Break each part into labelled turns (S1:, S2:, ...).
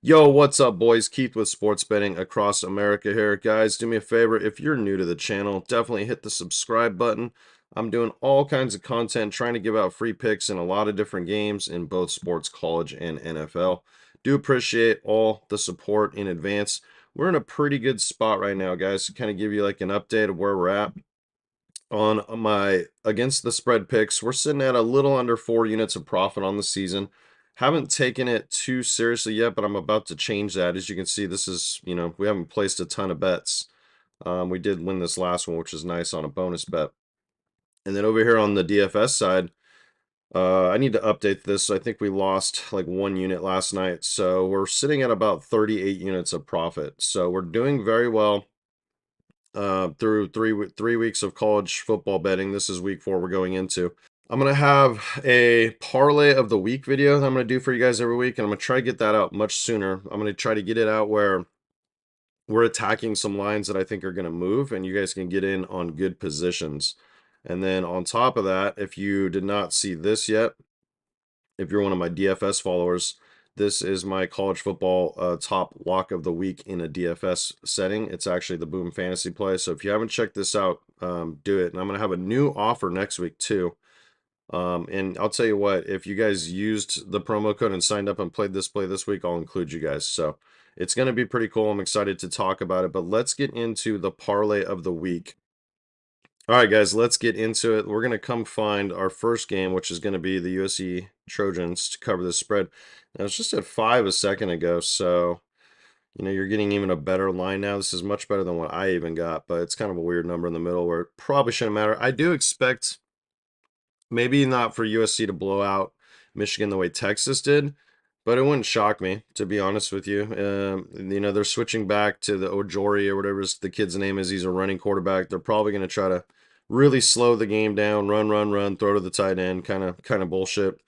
S1: Yo, what's up, boys? Keith with Sports Betting Across America here. Guys, do me a favor. If you're new to the channel, definitely hit the subscribe button. I'm doing all kinds of content, trying to give out free picks in a lot of different games in both sports, college, and NFL. Do appreciate all the support in advance. We're in a pretty good spot right now, guys, to kind of give you like an update of where we're at on my against the spread picks. We're sitting at a little under 4 units of profit on the season. Haven't taken it too seriously yet, but I'm about to change that. As you can see, this is, we haven't placed a ton of bets. We did win this last one, which is nice on a bonus bet. And then over here on the DFS side, I need to update this. I think we lost like 1 unit last night. So we're sitting at about 38 units of profit. So we're doing very well through three weeks of college football betting. This is week 4 we're going into. I'm going to have a parlay of the week video that I'm going to do for you guys every week, and I'm going to try to get that out much sooner. I'm going to try to get it out where we're attacking some lines that I think are going to move, and you guys can get in on good positions. And then on top of that, if you did not see this yet, if you're one of my DFS followers, this is my college football top lock of the week in a DFS setting. It's actually the Boom Fantasy play. So if you haven't checked this out, do it. And I'm going to have a new offer next week too. And I'll tell you what, if you guys used the promo code and signed up and played this play this week, I'll include you guys. So it's going to be pretty cool. I'm excited to talk about it. But let's get into the parlay of the week. All right, guys, let's get into it. We're going to come find our first game, which is going to be the USC Trojans to cover the spread. Now, it's just at 5 a second ago, so, you're getting even a better line now. This is much better than what I even got, but it's kind of a weird number in the middle where it probably shouldn't matter. I do expect maybe not for USC to blow out Michigan the way Texas did, but it wouldn't shock me, to be honest with you. They're switching back to the Ojori or whatever the kid's name is. He's a running quarterback. They're probably going to try to really slow the game down, run, throw to the tight end, kind of bullshit.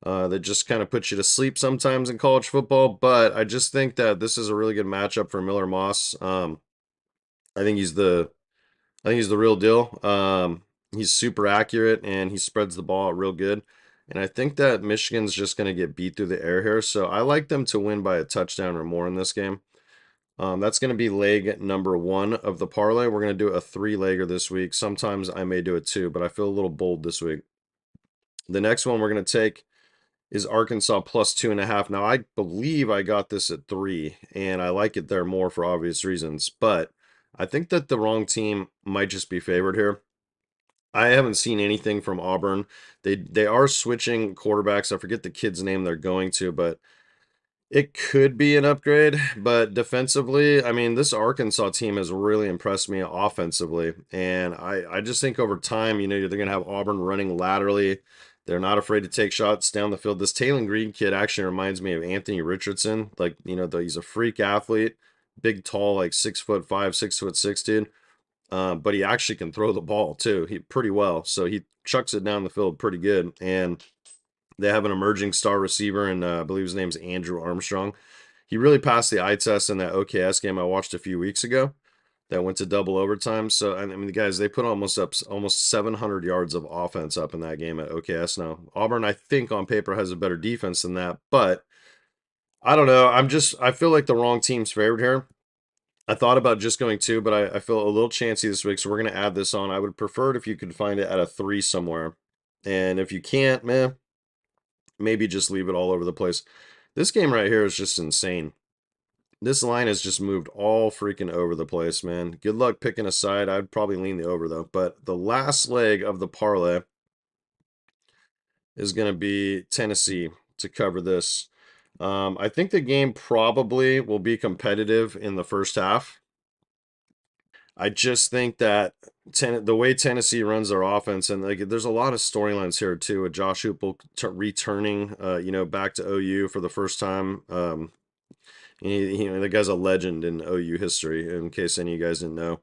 S1: That just kind of puts you to sleep sometimes in college football. But I just think that this is a really good matchup for Miller Moss. I think he's the I think he's the real deal. He's super accurate and he spreads the ball out real good. And I think that Michigan's just going to get beat through the air here. So I like them to win by a touchdown or more in this game. That's going to be leg number 1 of the parlay. We're going to do a 3-legger this week. Sometimes I may do it 2, but I feel a little bold this week. The next one we're going to take is Arkansas plus 2.5. Now, I believe I got this at 3, and I like it there more for obvious reasons. But I think that the wrong team might just be favored here. I haven't seen anything from Auburn. They are switching quarterbacks. I forget the kid's name they're going to, but it could be an upgrade. But defensively, I mean, this Arkansas team has really impressed me offensively. And I just think over time, they're going to have Auburn running laterally. They're not afraid to take shots down the field. This Taylor Green kid actually reminds me of Anthony Richardson. Like, he's a freak athlete, big, tall, like 6'5", 6'6", dude. But he actually can throw the ball too. He pretty well. So he chucks it down the field pretty good. And they have an emerging star receiver, and I believe his name's Andrew Armstrong. He really passed the eye test in that OKS game I watched a few weeks ago that went to double overtime. So I mean, the guys, they put almost 700 yards of offense up in that game at OKS. Now Auburn, I think on paper has a better defense than that, but I don't know. I feel like the wrong team's favored here. I thought about just going 2, but I feel a little chancy this week, so we're going to add this on. I would prefer it if you could find it at a 3 somewhere. And if you can't, man, maybe just leave it all over the place. This game right here is just insane. This line has just moved all freaking over the place, man. Good luck picking a side. I'd probably lean the over, though. But the last leg of the parlay is going to be Tennessee to cover this. I think the game probably will be competitive in the first half. I just think that the way Tennessee runs their offense, and like there's a lot of storylines here too, with Josh Heupel returning, back to OU for the first time. The guy's a legend in OU history. In case any of you guys didn't know,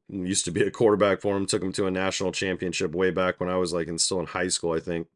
S1: used to be a quarterback for him. Took him to a national championship way back when I was still in high school, I think.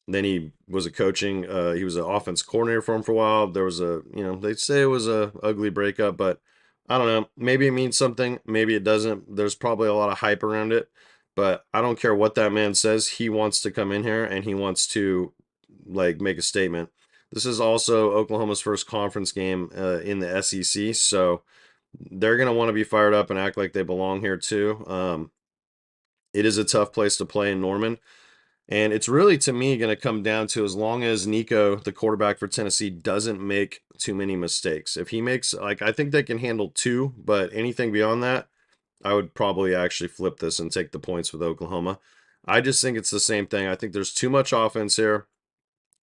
S1: Then he was he was an offense coordinator for him for a while. There was they say it was a ugly breakup, but I don't know. Maybe it means something. Maybe it doesn't. There's probably a lot of hype around it, but I don't care what that man says. He wants to come in here and he wants to make a statement. This is also Oklahoma's first conference game in the SEC, so they're going to want to be fired up and act like they belong here too. It is a tough place to play in Norman. And it's really, to me, going to come down to as long as Nico, the quarterback for Tennessee, doesn't make too many mistakes. If he makes, like, I think they can handle two, but anything beyond that, I would probably actually flip this and take the points with Oklahoma. I just think it's the same thing. I think there's too much offense here.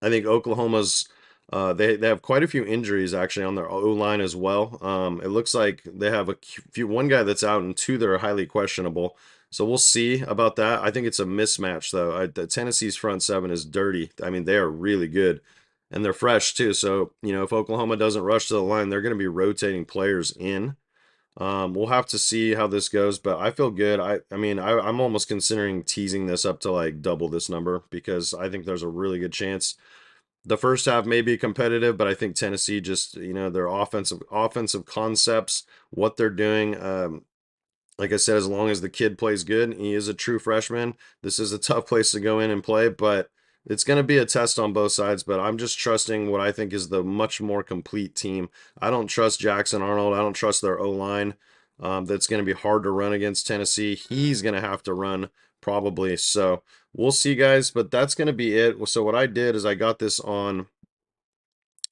S1: I think Oklahoma's they have quite a few injuries actually on their O line as well. It looks like they have a few one guy that's out and two that are highly questionable. So we'll see about that. I think it's a mismatch though. The Tennessee's front seven is dirty. I mean, they are really good, and they're fresh too. So if Oklahoma doesn't rush to the line, they're going to be rotating players in. We'll have to see how this goes, but I feel good. I'm almost considering teasing this up to like double this number because I think there's a really good chance the first half may be competitive, but I think Tennessee just, their offensive concepts, what they're doing. Like I said, as long as the kid plays good, he is a true freshman. This is a tough place to go in and play, but it's going to be a test on both sides. But I'm just trusting what I think is the much more complete team. I don't trust Jackson Arnold. I don't trust their O line. That's going to be hard to run against Tennessee. He's going to have to run probably. So we'll see, guys. But that's going to be it. So what I did is I got this on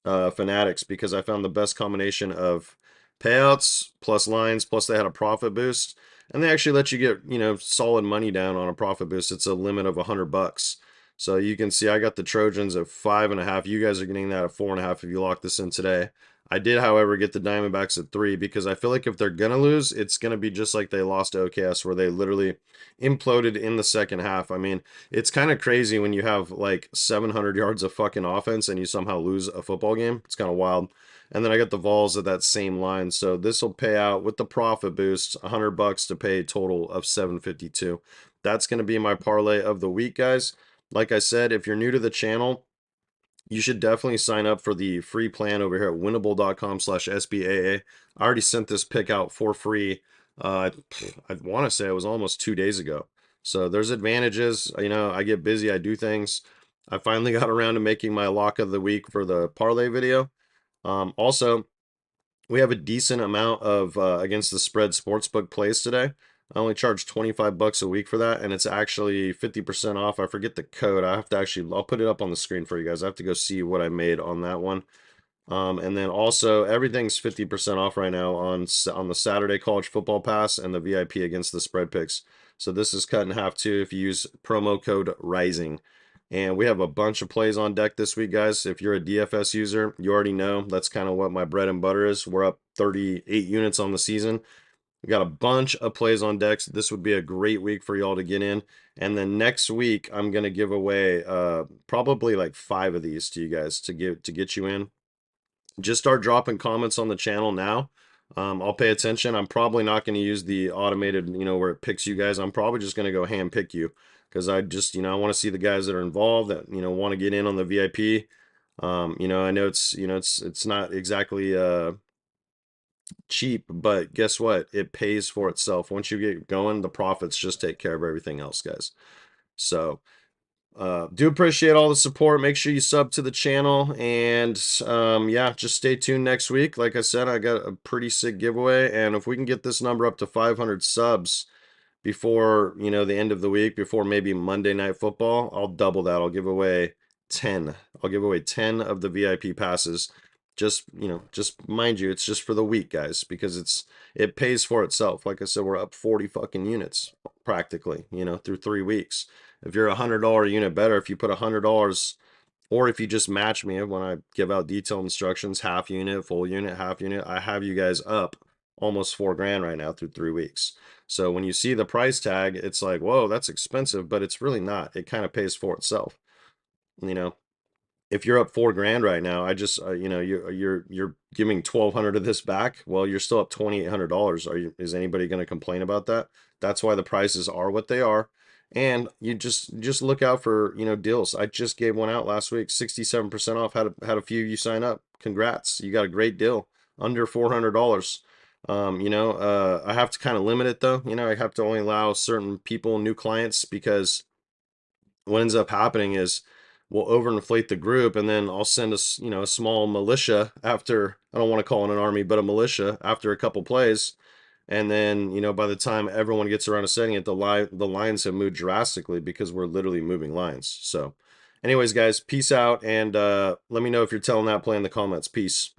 S1: Fanatics because I found the best combination of payouts plus lines plus they had a profit boost, and they actually let you get solid money down on a profit boost. It's a limit of $100. So you can see I got the Trojans at 5.5. You guys are getting that at 4.5 if you lock this in today. I did, however, get the Diamondbacks at 3 because I feel like if they're gonna lose, it's gonna be just like they lost to OKS, where they literally imploded in the second half. I mean, it's kind of crazy when you have like 700 yards of fucking offense and you somehow lose a football game. It's kind of wild. And then I got the Vols at that same line. So this will pay out with the profit boost $100 to pay a total of 752. That's going to be my parlay of the week, guys. Like I said, if you're new to the channel, you should definitely sign up for the free plan over here at winnable.com/SBAA. I already sent this pick out for free. I want to say it was almost 2 days ago. So there's advantages. I get busy. I do things. I finally got around to making my lock of the week for the parlay video. Also, we have a decent amount of against the spread sportsbook plays today. I only charge 25 bucks a week for that, and it's actually 50% off. I forget the code. I'll put it up on the screen for you guys. I have to go see what I made on that one. And then also everything's 50% off right now on the Saturday College Football Pass and the VIP against the spread picks. So this is cut in half too if you use promo code RISING. And we have a bunch of plays on deck this week, guys. If you're a DFS user, you already know that's kind of what my bread and butter is. We're up 38 units on the season. We got a bunch of plays on decks. This would be a great week for y'all to get in. And then next week, I'm gonna give away probably like 5 of these to you guys to get you in. Just start dropping comments on the channel now. I'll pay attention. I'm probably not going to use the automated, where it picks you guys. I'm probably just going to go hand pick you because I just, I want to see the guys that are involved that, want to get in on the VIP. I know it's not exactly cheap, but guess what? It pays for itself. Once you get going, the profits just take care of everything else, guys. So, do appreciate all the support. Make sure you sub to the channel, and yeah, just stay tuned next week. Like I said, I got a pretty sick giveaway, and if we can get this number up to 500 subs before the end of the week, before maybe Monday Night Football, I'll double that. I'll give away 10. I'll give away 10 of the VIP passes. Just mind you, it's just for the week, guys, because it pays for itself. Like I said, we're up 40 fucking units practically, through 3 weeks. If you're $100 unit better, if you put $100, or if you just match me when I give out detailed instructions, half unit, full unit, half unit, I have you guys up almost 4 grand right now through 3 weeks. So when you see the price tag, it's like, whoa, that's expensive, but it's really not. It kind of pays for itself. If you're up 4 grand right now, I just you're giving 1,200 of this back. Well, you're still up $2,800. Is anybody going to complain about that? That's why the prices are what they are. And you just look out for deals. I just gave one out last week, 67% off. Had a few of you sign up. Congrats, you got a great deal under $400. I have to kind of limit it though. I have to only allow certain people, new clients, because what ends up happening is will overinflate the group, and then I'll send a small militia after. I don't want to call it an army, but a militia after a couple plays, and then by the time everyone gets around to setting it, the lines have moved drastically because we're literally moving lines. So, anyways, guys, peace out, and let me know if you're telling that play in the comments. Peace.